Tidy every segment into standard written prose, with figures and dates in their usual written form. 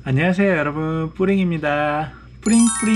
안녕하세요 여러분, 뿌링입니다. 뿌링뿌링.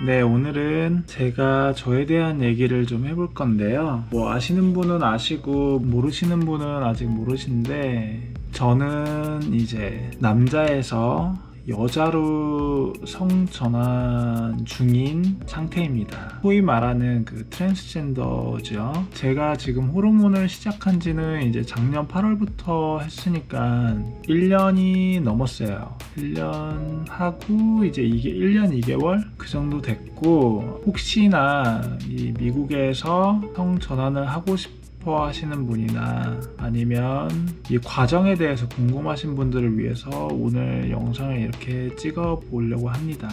네, 오늘은 제가 저에 대한 얘기를 좀 해볼 건데요. 뭐 아시는 분은 아시고 모르시는 분은 아직 모르시는데, 저는 이제 남자에서 여자로 성전환 중인 상태입니다. 소위 말하는 그 트랜스젠더죠. 제가 지금 호르몬을 시작한 지는 이제 작년 8월부터 했으니까 1년이 넘었어요. 1년 하고 이제 이게 1년 2개월 그 정도 됐고, 혹시나 이 미국에서 성전환을 하고 싶어 하시는 분이나 아니면 이 과정에 대해서 궁금하신 분들을 위해서 오늘 영상을 이렇게 찍어 보려고 합니다.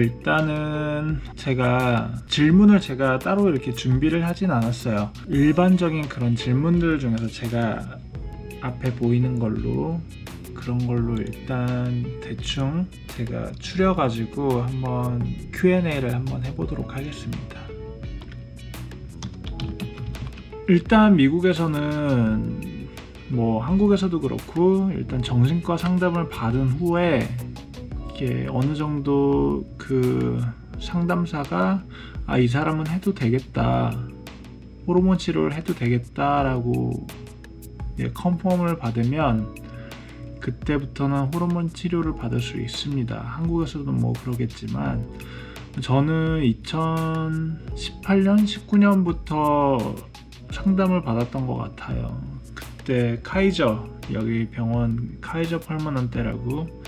일단은 질문을 제가 따로 이렇게 준비를 하진 않았어요. 일반적인 그런 질문들 중에서 제가 앞에 보이는 걸로, 그런 걸로 일단 대충 제가 추려가지고 한번 Q&A를 한번 해보도록 하겠습니다. 일단 미국에서는 뭐 한국에서도 그렇고, 일단 정신과 상담을 받은 후에 이게 어느 정도 그 상담사가 이 사람은 해도 되겠다, 호르몬 치료를 해도 되겠다라고 컨펌을 받으면 그때부터는 호르몬 치료를 받을 수 있습니다. 한국에서도 뭐 그러겠지만, 저는 2018년, 19년부터 상담을 받았던 것 같아요. 그때 카이저, 여기 병원 카이저 펄머넌테라고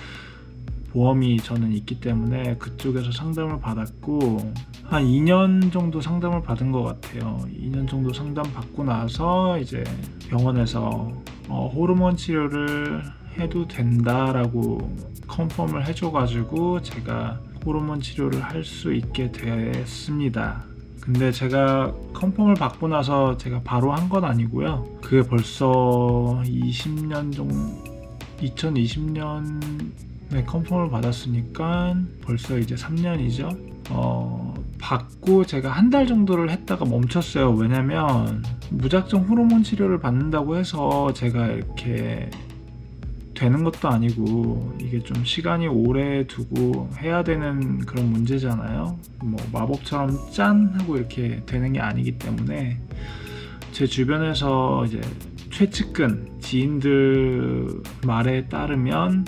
보험이 저는 있기 때문에 그쪽에서 상담을 받았고, 한 2년 정도 상담을 받은 것 같아요. 2년 정도 상담 받고 나서 이제 병원에서 호르몬 치료를 해도 된다라고 컨펌을 해줘가지고 제가 호르몬 치료를 할 수 있게 됐습니다. 근데 제가 컨펌을 받고 나서 제가 바로 한 건 아니고요. 그게 벌써 20년 정도, 2020년에 컨펌을 받았으니까 벌써 이제 3년이죠. 받고 제가 한 달 정도를 했다가 멈췄어요. 왜냐면 무작정 호르몬 치료를 받는다고 해서 제가 이렇게 되는 것도 아니고, 이게 좀 시간이 오래 두고 해야 되는 그런 문제잖아요. 뭐 마법처럼 짠 하고 이렇게 되는 게 아니기 때문에, 제 주변에서 이제 최측근 지인들 말에 따르면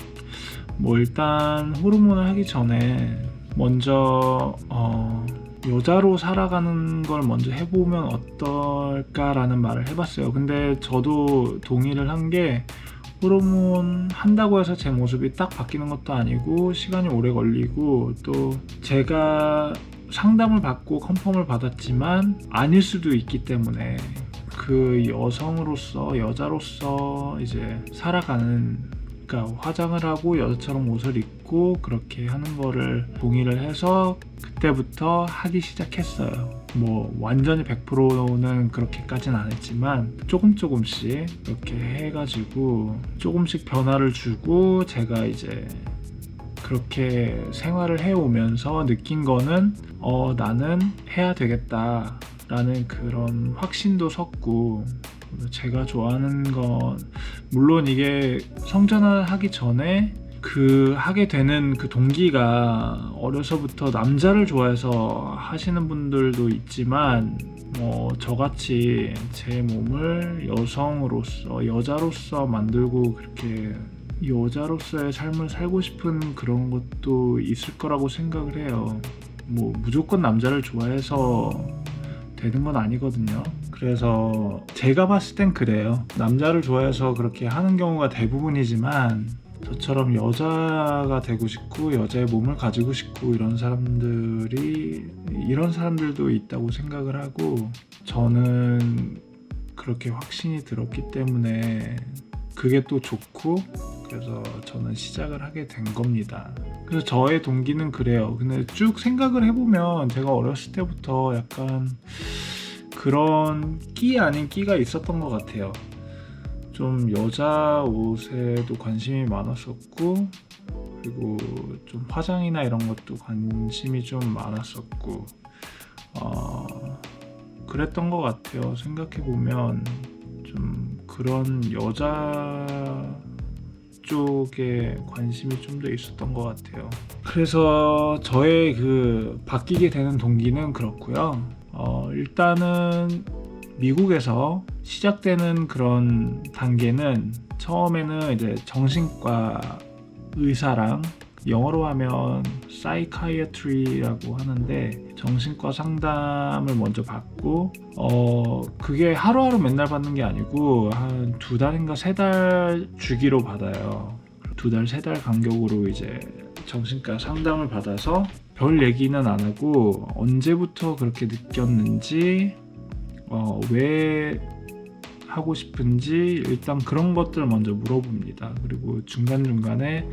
뭐 일단 호르몬을 하기 전에 먼저 여자로 살아가는 걸 먼저 해보면 어떨까라는 말을 해봤어요. 근데 저도 동의를 한 게, 호르몬 한다고 해서 제 모습이 딱 바뀌는 것도 아니고 시간이 오래 걸리고, 또 제가 상담을 받고 컨펌을 받았지만 아닐 수도 있기 때문에, 그 여자로서 이제 살아가는, 그러니까 화장을 하고 여자처럼 옷을 입고 그렇게 하는 거를 동의를 해서 그때부터 하기 시작했어요. 뭐 완전히 100%는 그렇게까지는 안 했지만 조금씩 이렇게 해가지고 조금씩 변화를 주고, 제가 이제 그렇게 생활을 해오면서 느낀 거는 나는 해야 되겠다 라는 그런 확신도 섰고, 제가 좋아하는 건, 물론 이게 성전환을 하기 전에 하게 되는 그 동기가 어려서부터 남자를 좋아해서 하시는 분들도 있지만, 저같이 제 몸을 여자로서 만들고 그렇게 여자로서의 삶을 살고 싶은 그런 것도 있을 거라고 생각을 해요. 뭐 무조건 남자를 좋아해서 되는 건 아니거든요. 그래서 제가 봤을 땐 그래요. 남자를 좋아해서 그렇게 하는 경우가 대부분이지만, 저처럼 여자가 되고 싶고 여자의 몸을 가지고 싶고 이런 사람들도 있다고 생각을 하고, 저는 그렇게 확신이 들었기 때문에 그게 또 좋고, 그래서 저는 시작을 하게 된 겁니다. 그래서 저의 동기는 그래요. 근데 쭉 생각을 해보면 제가 어렸을 때부터 약간 그런 끼 아닌 끼가 있었던 것 같아요. 좀 여자 옷에도 관심이 많았었고, 그리고 좀 화장이나 이런 것도 관심이 좀 많았었고, 그랬던 것 같아요. 생각해보면 좀 그런 여자 그쪽에 관심이 좀 더 있었던 것 같아요. 그래서 저의 그 바뀌게 되는 동기는 그렇고요. 일단은 미국에서 시작되는 그런 단계는 처음에는 이제 정신과 의사랑, 영어로 하면 psychiatry라고 하는데, 정신과 상담을 먼저 받고 그게 하루하루 맨날 받는 게 아니고 한 2달인가 3달 주기로 받아요. 2달, 3달 간격으로 이제 정신과 상담을 받아서 별 얘기는 안 하고 언제부터 그렇게 느꼈는지, 왜 하고 싶은지 일단 그런 것들을 먼저 물어봅니다. 그리고 중간중간에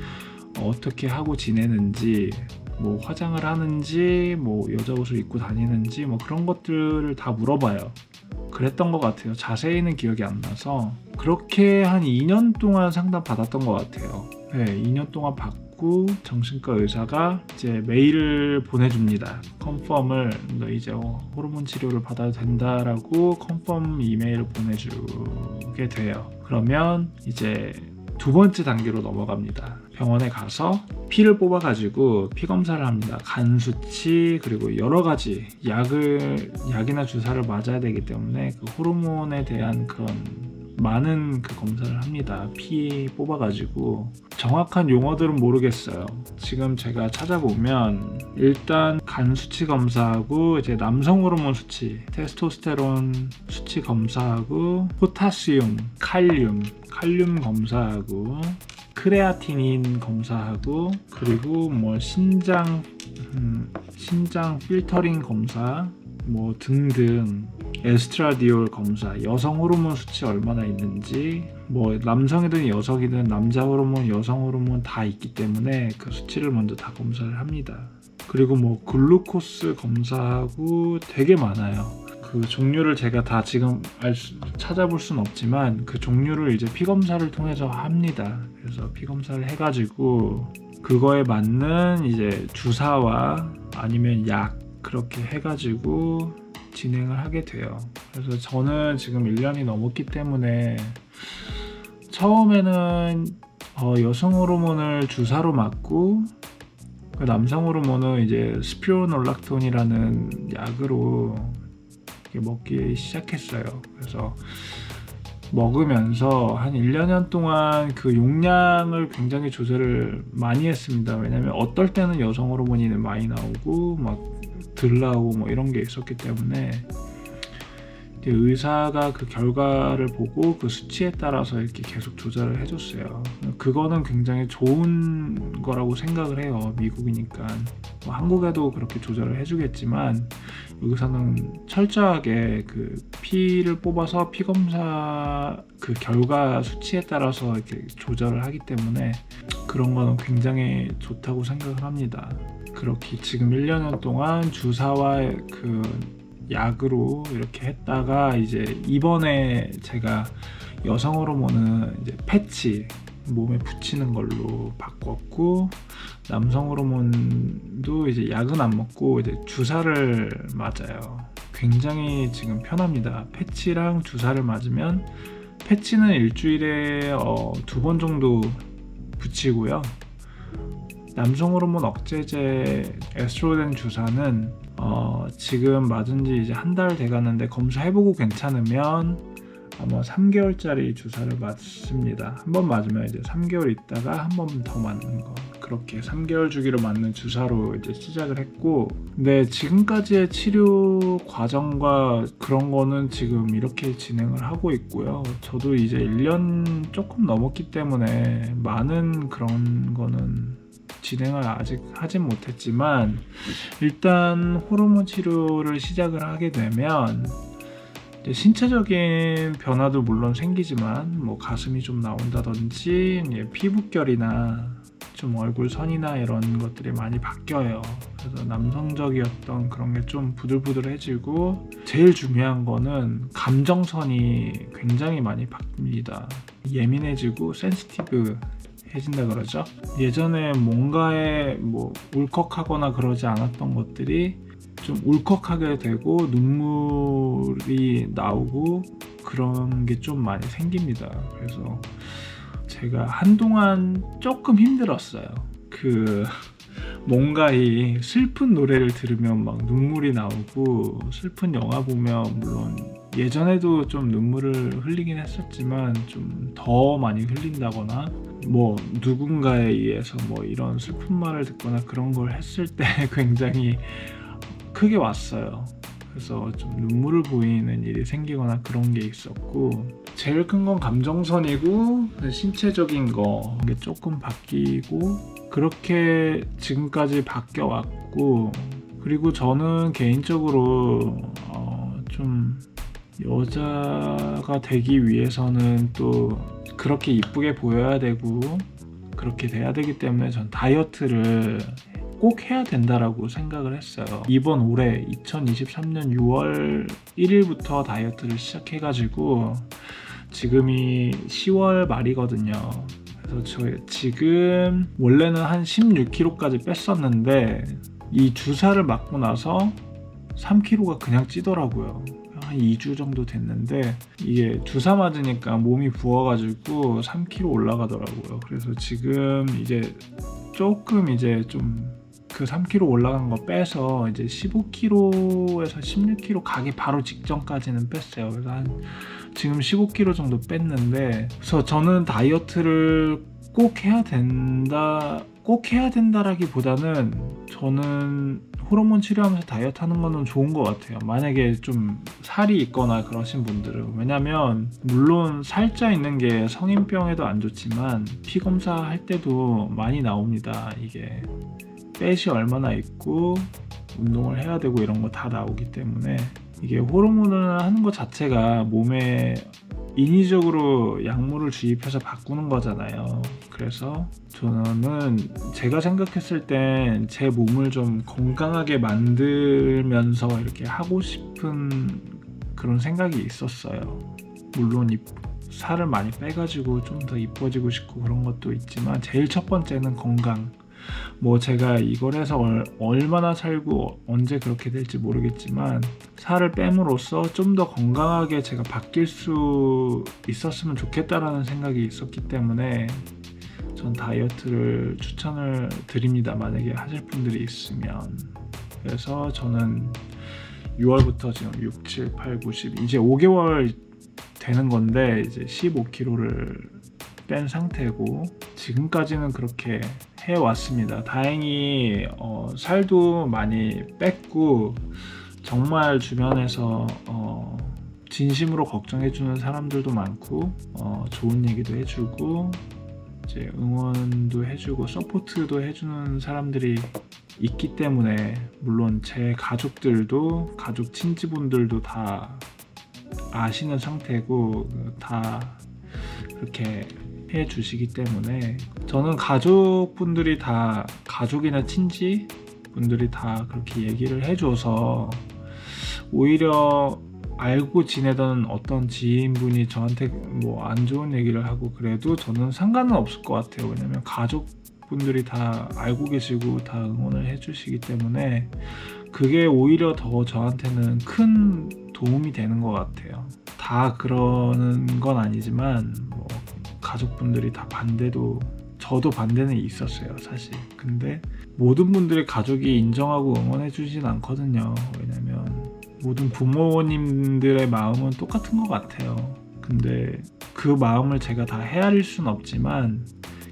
어떻게 하고 지내는지, 뭐 화장을 하는지, 뭐 여자 옷을 입고 다니는지, 뭐 그런 것들을 다 물어봐요. 그랬던 것 같아요. 자세히는 기억이 안 나서. 그렇게 한 2년 동안 상담 받았던 것 같아요. 네, 2년 동안 받고 정신과 의사가 이제 메일을 보내줍니다. 컨펌을, 너 이제 호르몬 치료를 받아도 된다라고 컨펌 이메일을 보내주게 돼요. 그러면 이제 2번째 단계로 넘어갑니다. 병원에 가서 피를 뽑아가지고 피 검사를 합니다. 간 수치, 그리고 여러 가지 약이나 주사를 맞아야 되기 때문에 그 호르몬에 대한 그런 많은 그 검사를 합니다. 피 뽑아가지고. 정확한 용어들은 모르겠어요. 지금 제가 찾아보면 일단 간 수치 검사하고, 이제 남성 호르몬 수치, 테스토스테론 수치 검사하고, 포타시움, 칼륨 검사하고, 크레아티닌 검사하고, 그리고 뭐 신장 필터링 검사 뭐 등등, 에스트라디올 검사, 여성 호르몬 수치 얼마나 있는지, 뭐 남성이든 여성이든 남자 호르몬, 여성 호르몬 다 있기 때문에 그 수치를 먼저 다 검사를 합니다. 그리고 뭐 글루코스 검사하고 되게 많아요. 그 종류를 제가 다 지금 찾아볼 순 없지만 그 종류를 이제 피 검사를 통해서 합니다. 그래서 피 검사를 해가지고 그거에 맞는 이제 주사와 아니면 약, 그렇게 해가지고 진행을 하게 돼요. 그래서 저는 지금 1년이 넘었기 때문에 처음에는 여성 호르몬을 주사로 맞고, 그 남성 호르몬은 이제 스피로놀락톤이라는 약으로 먹기 시작했어요. 그래서 먹으면서 한 1년 동안 그 용량을 굉장히 조절을 많이 했습니다. 왜냐면 어떨 때는 여성 호르몬이 많이 나오고 막 덜 나오고 뭐 이런 게 있었기 때문에 의사가 그 결과를 보고 그 수치에 따라서 이렇게 계속 조절을 해줬어요. 그거는 굉장히 좋은 거라고 생각을 해요. 미국이니까. 뭐 한국에도 그렇게 조절을 해주겠지만 여기서는 철저하게 그 피를 뽑아서 피 검사 그 결과 수치에 따라서 이렇게 조절을 하기 때문에 그런 거는 굉장히 좋다고 생각을 합니다. 그렇게 지금 1년 동안 주사와 그 약으로 이렇게 했다가, 이제 이번에 제가 여성 호르몬은 이제 패치, 몸에 붙이는 걸로 바꿨고, 남성 호르몬도 이제 약은 안 먹고 이제 주사를 맞아요. 굉장히 지금 편합니다. 패치랑 주사를 맞으면, 패치는 일주일에 2번 정도 붙이고요. 남성 호르몬 억제제 에스트로겐 주사는 지금 맞은 지 이제 한 달 돼가는데 검사해보고 괜찮으면 아마 3개월짜리 주사를 맞습니다. 한 번 맞으면 이제 3개월 있다가 한 번 더 맞는 거, 그렇게 3개월 주기로 맞는 주사로 이제 시작을 했고, 근데 지금까지의 치료 과정과 그런 거는 지금 이렇게 진행을 하고 있고요. 저도 이제 1년 조금 넘었기 때문에 많은 그런 거는 진행을 아직 하진 못했지만, 일단 호르몬 치료를 시작을 하게 되면 신체적인 변화도 물론 생기지만, 뭐 가슴이 좀 나온다든지 피부결이나 좀 얼굴 선이나 이런 것들이 많이 바뀌어요. 그래서 남성적이었던 그런 게 좀 부들부들해지고, 제일 중요한 거는 감정선이 굉장히 많이 바뀝니다. 예민해지고 센시티브 해진다 그러죠. 예전에 뭔가에 뭐 울컥하거나 그러지 않았던 것들이 좀 울컥하게 되고 눈물이 나오고 그런 게 좀 많이 생깁니다. 그래서 제가 한동안 조금 힘들었어요. 뭔가 이 슬픈 노래를 들으면 막 눈물이 나오고, 슬픈 영화 보면 물론 예전에도 좀 눈물을 흘리긴 했었지만 좀 더 많이 흘린다거나, 뭐 누군가에 의해서 뭐 이런 슬픈 말을 듣거나 그런 걸 했을 때 굉장히 크게 왔어요. 그래서 좀 눈물을 보이는 일이 생기거나 그런 게 있었고, 제일 큰 건 감정선이고 신체적인 거 이게 조금 바뀌고, 그렇게 지금까지 바뀌어 왔고, 그리고 저는 개인적으로 좀 여자가 되기 위해서는 또 그렇게 이쁘게 보여야 되고 그렇게 돼야 되기 때문에 전 다이어트를 꼭 해야 된다라고 생각을 했어요. 이번 올해 2023년 6월 1일부터 다이어트를 시작해가지고 지금이 10월 말이거든요. 그래서 저 지금 원래는 한 16kg까지 뺐었는데 이 주사를 맞고 나서 3kg가 그냥 찌더라고요. 한 2주 정도 됐는데 이게 주사 맞으니까 몸이 부어가지고 3kg 올라가더라고요. 그래서 지금 이제 조금 이제 좀 그 3kg 올라간 거 빼서 이제 15kg에서 16kg 가기 바로 직전까지는 뺐어요. 그래서 지금 15kg 정도 뺐는데, 그래서 저는 다이어트를 꼭 해야 된다라기보다는 저는 호르몬 치료하면서 다이어트 하는 거는 좋은 것 같아요. 만약에 좀 살이 있거나 그러신 분들은. 왜냐면 물론 살쪄 있는 게 성인병에도 안 좋지만 피 검사할 때도 많이 나옵니다. 이게 팻이 얼마나 있고 운동을 해야 되고 이런 거 다 나오기 때문에, 이게 호르몬을 하는 것 자체가 몸에 인위적으로 약물을 주입해서 바꾸는 거잖아요. 그래서 저는 제가 생각했을 땐 제 몸을 좀 건강하게 만들면서 이렇게 하고 싶은 그런 생각이 있었어요. 물론 살을 많이 빼가지고 좀 더 이뻐지고 싶고 그런 것도 있지만, 제일 첫 번째는 건강. 뭐 제가 이걸 해서 얼마나 살고 언제 그렇게 될지 모르겠지만 살을 뺨으로써 좀 더 건강하게 제가 바뀔 수 있었으면 좋겠다라는 생각이 있었기 때문에 전 다이어트를 추천을 드립니다. 만약에 하실 분들이 있으면. 그래서 저는 6월부터 지금 6, 7, 8, 9, 10 이제 5개월 되는 건데 이제 15kg를 뺀 상태고, 지금까지는 그렇게 해왔습니다. 다행히 살도 많이 뺐고, 정말 주변에서 진심으로 걱정해주는 사람들도 많고, 좋은 얘기도 해주고 이제 응원도 해주고 서포트도 해주는 사람들이 있기 때문에, 물론 제 가족들도, 가족 친지분들도 다 아시는 상태고 다 그렇게 해주시기 때문에, 저는 가족분들이 다, 가족이나 친지분들이 다 그렇게 얘기를 해줘서 오히려 알고 지내던 어떤 지인분이 저한테 뭐 안 좋은 얘기를 하고 그래도 저는 상관은 없을 것 같아요. 왜냐면 가족분들이 다 알고 계시고 다 응원을 해주시기 때문에 그게 오히려 더 저한테는 큰 도움이 되는 것 같아요. 다 그러는 건 아니지만 뭐 가족분들이 다 반대도, 저도 반대는 있었어요 사실. 근데 모든 분들이 가족이 인정하고 응원해 주진 않거든요. 왜냐면 모든 부모님들의 마음은 똑같은 것 같아요. 근데 그 마음을 제가 다 헤아릴 수는 없지만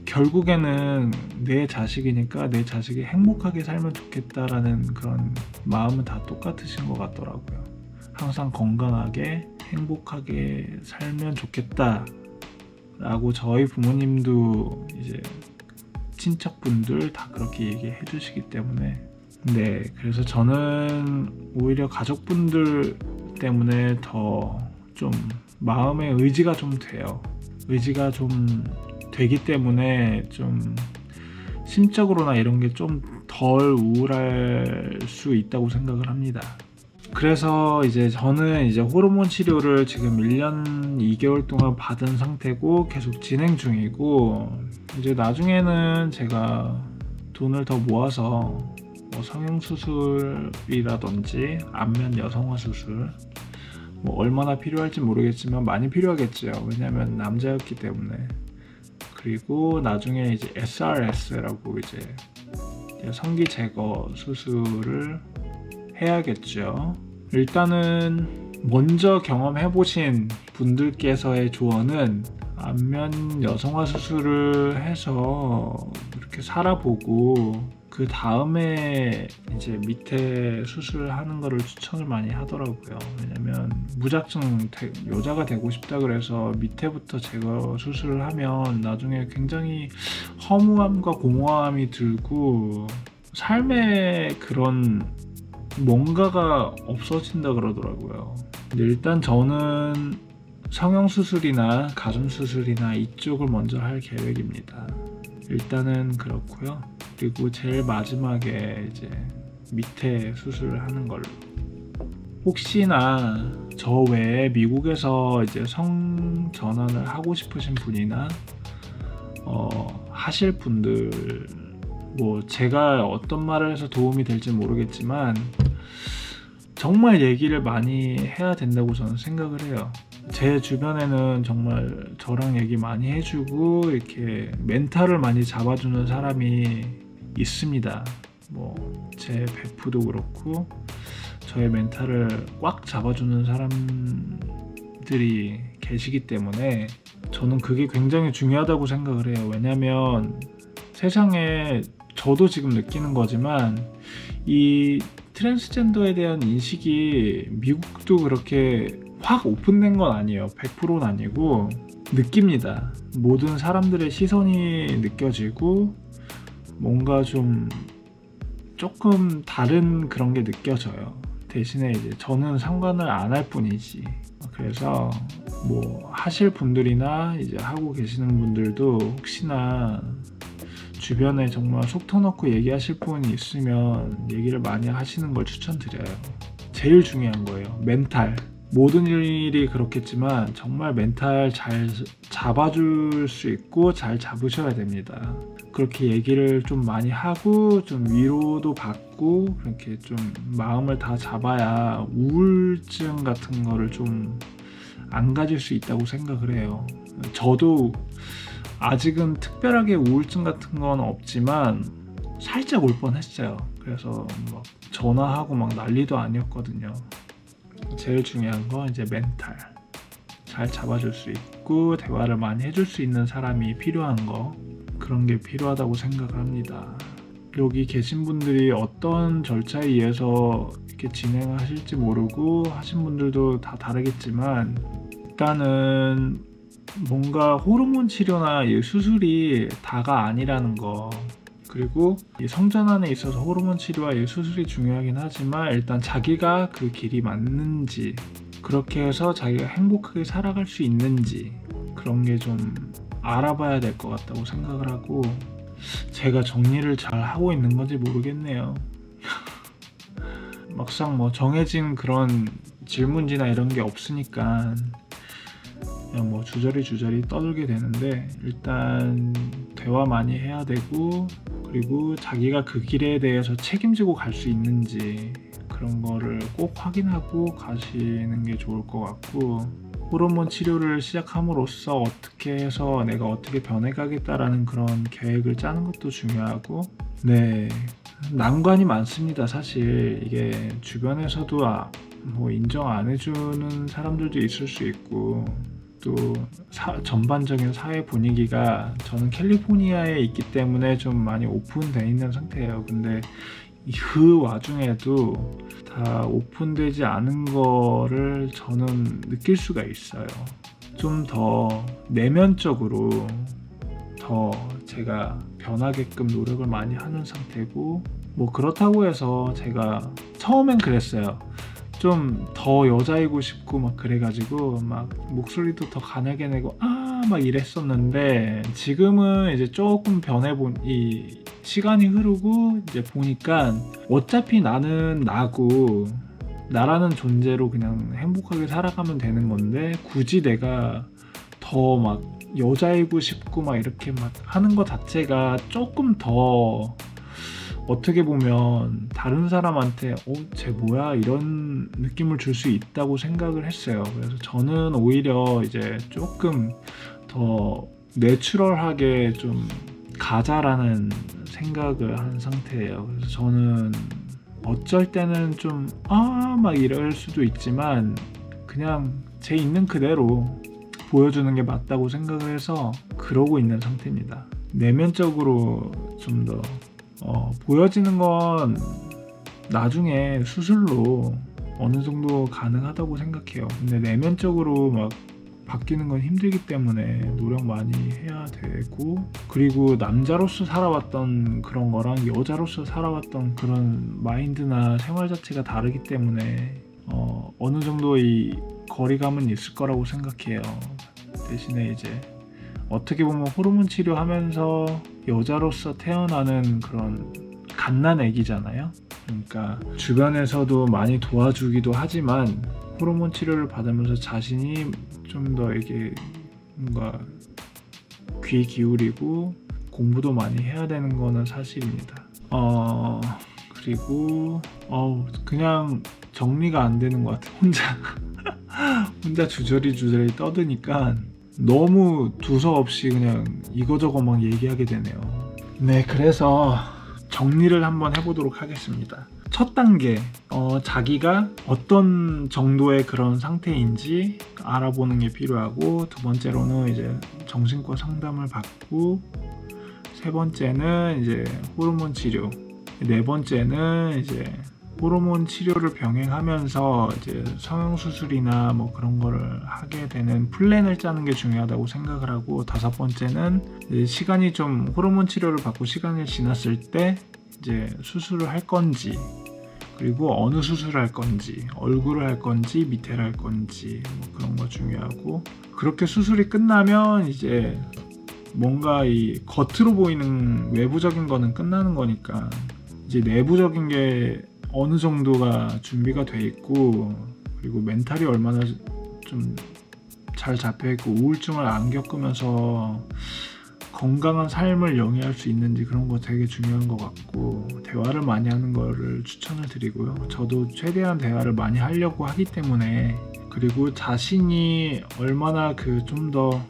결국에는 내 자식이니까 내 자식이 행복하게 살면 좋겠다라는 그런 마음은 다 똑같으신 것 같더라고요. 항상 건강하게 행복하게 살면 좋겠다 라고 저희 부모님도 이제 친척분들 다 그렇게 얘기해 주시기 때문에, 네, 그래서 저는 오히려 가족분들 때문에 더 좀 마음의 의지가 좀 돼요. 의지가 좀 되기 때문에 좀 심적으로나 이런 게 좀 덜 우울할 수 있다고 생각을 합니다. 그래서 이제 저는 이제 호르몬 치료를 지금 1년 2개월 동안 받은 상태고 계속 진행 중이고, 이제 나중에는 제가 돈을 더 모아서 뭐 성형수술이라든지 안면 여성화 수술, 뭐 얼마나 필요할지 모르겠지만 많이 필요하겠죠. 왜냐면 남자였기 때문에. 그리고 나중에 이제 SRS라고 이제 성기 제거 수술을 해야겠죠. 일단은 먼저 경험해보신 분들께서의 조언은 안면 여성화 수술을 해서 이렇게 살아보고 그 다음에 이제 밑에 수술을 하는 거를 추천을 많이 하더라고요. 왜냐면 무작정 여자가 되고 싶다 그래서 밑에부터 제거 수술을 하면 나중에 굉장히 허무함과 공허함이 들고 삶에 그런 뭔가가 없어진다 그러더라고요. 근데 일단 저는 성형수술이나 가슴수술이나 이쪽을 먼저 할 계획입니다. 일단은 그렇고요. 그리고 제일 마지막에 이제 밑에 수술을 하는 걸로. 혹시나 저 외에 미국에서 이제 성전환을 하고 싶으신 분이나 하실 분들, 뭐 제가 어떤 말을 해서 도움이 될지 모르겠지만 정말 얘기를 많이 해야 된다고 저는 생각을 해요. 제 주변에는 정말 저랑 얘기 많이 해주고 이렇게 멘탈을 많이 잡아주는 사람이 있습니다. 뭐 제 베프도 그렇고 저의 멘탈을 꽉 잡아주는 사람들이 계시기 때문에 저는 그게 굉장히 중요하다고 생각을 해요. 왜냐면 세상에 저도 지금 느끼는 거지만 이 트랜스젠더에 대한 인식이 미국도 그렇게 확 오픈된 건 아니에요. 100%는 아니고 느낍니다. 모든 사람들의 시선이 느껴지고 뭔가 좀 조금 다른 그런 게 느껴져요. 대신에 이제 저는 상관을 안 할 뿐이지. 그래서 뭐 하실 분들이나 이제 하고 계시는 분들도 혹시나 주변에 정말 속 터놓고 얘기하실 분이 있으면 얘기를 많이 하시는 걸 추천드려요. 제일 중요한 거예요. 멘탈. 모든 일이 그렇겠지만 정말 멘탈 잘 잡아줄 수 있고 잘 잡으셔야 됩니다. 그렇게 얘기를 좀 많이 하고 좀 위로도 받고 그렇게 좀 마음을 다 잡아야 우울증 같은 거를 좀 안 가질 수 있다고 생각을 해요. 저도 아직은 특별하게 우울증 같은 건 없지만 살짝 올 뻔했어요. 그래서 막 전화하고 막 난리도 아니었거든요. 제일 중요한 건 이제 멘탈 잘 잡아줄 수 있고 대화를 많이 해줄 수 있는 사람이 필요한 거, 그런 게 필요하다고 생각을 합니다. 여기 계신 분들이 어떤 절차에 의해서 이렇게 진행하실지 모르고 하신 분들도 다 다르겠지만 일단은 뭔가 호르몬 치료나 이 수술이 다가 아니라는 거, 그리고 이 성전환에 있어서 호르몬 치료와 이 수술이 중요하긴 하지만 일단 자기가 그 길이 맞는지, 그렇게 해서 자기가 행복하게 살아갈 수 있는지 그런 게 좀 알아봐야 될 것 같다고 생각을 하고, 제가 정리를 잘 하고 있는 건지 모르겠네요. 막상 뭐 정해진 그런 질문지나 이런 게 없으니까 그냥 뭐 주저리 떠들게 되는데, 일단 대화 많이 해야 되고 그리고 자기가 그 길에 대해서 책임지고 갈 수 있는지 그런 거를 꼭 확인하고 가시는 게 좋을 것 같고, 호르몬 치료를 시작함으로써 어떻게 해서 내가 어떻게 변해가겠다라는 그런 계획을 짜는 것도 중요하고, 네, 난관이 많습니다. 사실 이게 주변에서도 뭐 인정 안 해주는 사람들도 있을 수 있고, 또 전반적인 사회 분위기가, 저는 캘리포니아에 있기 때문에 좀 많이 오픈되어 있는 상태예요. 근데 그 와중에도 다 오픈되지 않은 거를 저는 느낄 수가 있어요. 좀 더 내면적으로 더 제가 변하게끔 노력을 많이 하는 상태고, 뭐 그렇다고 해서 제가 처음엔 그랬어요. 좀 더 여자이고 싶고 막 그래가지고 막 목소리도 더 가늘게 내고 막 이랬었는데, 지금은 이제 조금 이 시간이 흐르고 이제 보니까 어차피 나는 나고 나라는 존재로 그냥 행복하게 살아가면 되는 건데, 굳이 내가 더 막 여자이고 싶고 막 이렇게 막 하는 것 자체가 조금 더 어떻게 보면 다른 사람한테 쟤 뭐야 이런 느낌을 줄 수 있다고 생각을 했어요. 그래서 저는 오히려 이제 조금 더 내추럴하게 좀 가자라는 생각을 한 상태예요. 그래서 저는 어쩔 때는 좀 막 이럴 수도 있지만 그냥 제 있는 그대로 보여주는 게 맞다고 생각을 해서 그러고 있는 상태입니다. 내면적으로 좀 더 보여지는 건 나중에 수술로 어느 정도 가능하다고 생각해요. 근데 내면적으로 막 바뀌는 건 힘들기 때문에 노력 많이 해야 되고, 그리고 남자로서 살아왔던 그런 거랑 여자로서 살아왔던 그런 마인드나 생활 자체가 다르기 때문에 어느 정도 이 거리감은 있을 거라고 생각해요. 대신에 이제 어떻게 보면 호르몬 치료하면서 여자로서 태어나는 그런 갓난애기잖아요. 그러니까 주변에서도 많이 도와주기도 하지만 호르몬 치료를 받으면서 자신이 좀 더 이게 뭔가 귀 기울이고 공부도 많이 해야 되는 거는 사실입니다. 그리고 그냥 정리가 안 되는 것 같아요. 혼자 주저리 떠드니까 너무 두서없이 그냥 이거저거 막 얘기하게 되네요. 네, 그래서 정리를 한번 해보도록 하겠습니다. 첫 단계, 자기가 어떤 정도의 그런 상태인지 알아보는 게 필요하고, 두 번째로는 이제 정신과 상담을 받고, 세 번째는 이제 호르몬 치료, 네 번째는 이제 호르몬 치료를 병행하면서 이제 성형수술이나 뭐 그런 거를 하게 되는 플랜을 짜는 게 중요하다고 생각을 하고, 다섯 번째는 이제 시간이 좀 호르몬 치료를 받고 시간이 지났을 때 이제 수술을 할 건지, 그리고 어느 수술을 할 건지, 얼굴을 할 건지 밑에를 할 건지 뭐 그런 거 중요하고, 그렇게 수술이 끝나면 이제 뭔가 이 겉으로 보이는 외부적인 거는 끝나는 거니까 이제 내부적인 게 어느 정도가 준비가 돼 있고, 그리고 멘탈이 얼마나 좀 잘 잡혀 있고 우울증을 안 겪으면서 건강한 삶을 영위할 수 있는지, 그런 거 되게 중요한 것 같고, 대화를 많이 하는 거를 추천을 드리고요. 저도 최대한 대화를 많이 하려고 하기 때문에, 그리고 자신이 얼마나 좀 더,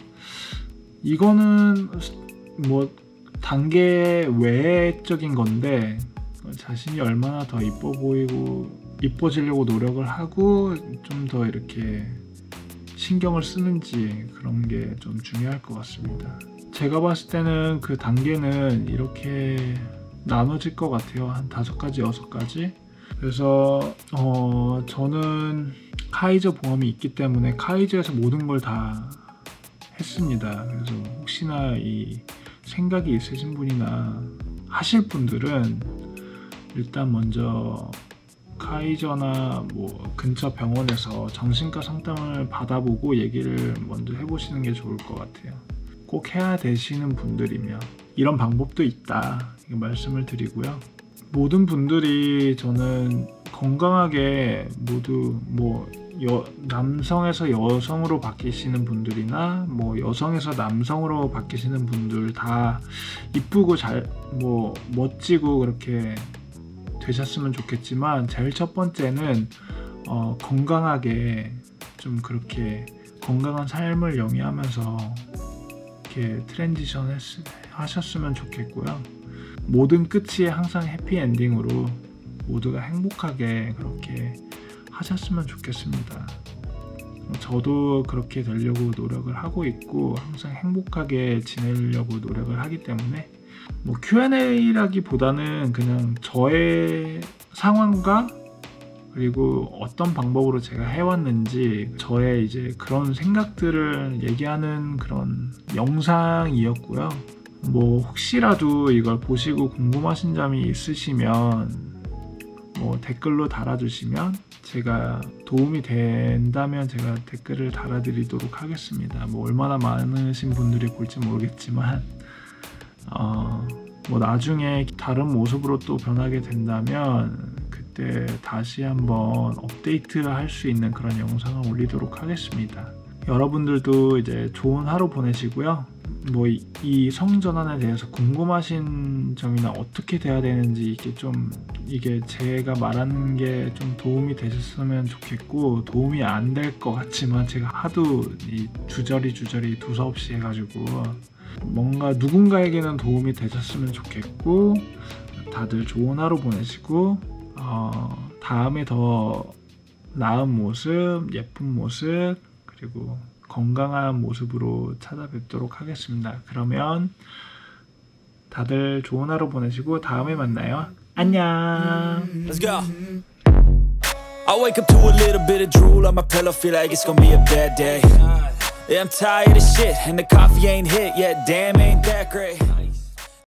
이거는 뭐 단계 외적인 건데, 자신이 얼마나 더 이뻐 보이고 이뻐지려고 노력을 하고 좀 더 이렇게 신경을 쓰는지, 그런 게 좀 중요할 것 같습니다. 제가 봤을 때는 그 단계는 이렇게 나눠질 것 같아요. 한 5가지, 6가지. 그래서 저는 카이저 보험이 있기 때문에 카이저에서 모든 걸 다 했습니다. 그래서 혹시나 이 생각이 있으신 분이나 하실 분들은 일단 먼저 카이저나 뭐 근처 병원에서 정신과 상담을 받아보고 얘기를 먼저 해보시는 게 좋을 것 같아요. 꼭 해야 되시는 분들이면 이런 방법도 있다, 말씀을 드리고요. 모든 분들이 저는 건강하게 모두 뭐 남성에서 여성으로 바뀌시는 분들이나 뭐 여성에서 남성으로 바뀌시는 분들 다 이쁘고 뭐 멋지고 그렇게 되셨으면 좋겠지만, 제일 첫 번째는 건강하게 좀 그렇게 건강한 삶을 영위하면서 이렇게 트랜지션 하셨으면 좋겠고요. 모든 끝이 항상 해피엔딩으로 모두가 행복하게 그렇게 하셨으면 좋겠습니다. 저도 그렇게 되려고 노력을 하고 있고, 항상 행복하게 지내려고 노력을 하기 때문에 뭐 Q&A라기보다는 그냥 저의 상황과, 그리고 어떤 방법으로 제가 해왔는지, 저의 이제 그런 생각들을 얘기하는 그런 영상이었고요. 뭐 혹시라도 이걸 보시고 궁금하신 점이 있으시면 뭐 댓글로 달아주시면, 제가 도움이 된다면 제가 댓글을 달아드리도록 하겠습니다. 뭐 얼마나 많으신 분들이 볼지 모르겠지만 뭐 나중에 다른 모습으로 또 변하게 된다면 그때 다시 한번 업데이트를 할 수 있는 그런 영상을 올리도록 하겠습니다. 여러분들도 이제 좋은 하루 보내시고요. 뭐 이 성전환에 대해서 궁금하신 점이나 어떻게 돼야 되는지, 이게 제가 말하는 게 좀 도움이 되셨으면 좋겠고, 도움이 안 될 것 같지만 제가 하도 주저리 두서없이 해가지고 뭔가 누군가에게는 도움이 되셨으면 좋겠고, 다들 좋은 하루 보내시고 다음에 더 나은 모습, 예쁜 모습, 그리고 건강한 모습으로 찾아뵙도록 하겠습니다. 그러면 다들 좋은 하루 보내시고 다음에 만나요. 안녕. Let's go. I wake up to a little bit of drool on my pillow, feel like it's gonna be a bad day. Yeah, I'm tired of shit and the coffee ain't hit yet, damn ain't that great.